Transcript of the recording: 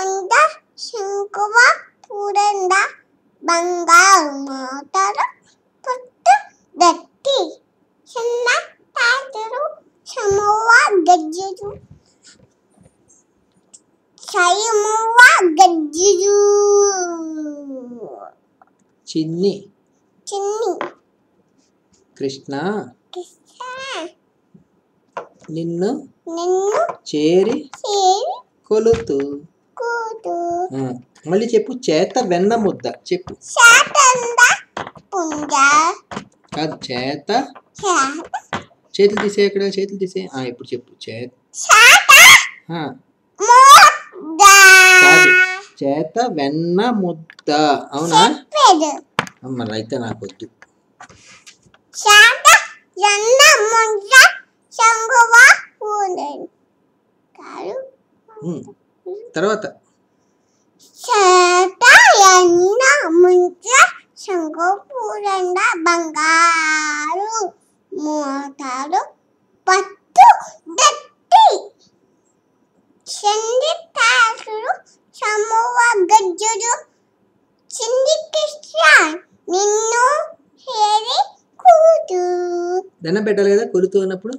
మంద శంకువ పూరంద బంగారు మోతలు పుట్టు దట్టి చిన్న తాతరు సమువ గజ్జరు సయమువ గజ్జరు చిన్ని చిన్ని కృష్ణ కృష్ణ నిన్ను నిన్ను చేరి చేరి కొలుతూ కూతు మళ్ళీ చెప్పు చేత వెన్న ముద్ద చెప్పు శాతంద పుంజ కాదు చేత శాత చేతులు తీసే ఇక్కడ చేతులు తీసే ఇప్పుడు చెప్పు చేత శాత ముద్ద కాదు చేత వెన్న ముద్ద అవునా మరి అయితే నాకు వద్దు శాత వెన్న ముద్ద శంకువ పూరంద కారు తర్వాత శాత వెన్న ముద్ద శంకువ పూరంద బంగారు మోతలు పట్టు దట్టి చిన్ని తాతరు సమువ గజ్జరు చిన్ని కృష్ణ నిన్ను చేరి కూతు దండం పెట్టాలి కదా కొలుతూ ఉన్నప్పుడు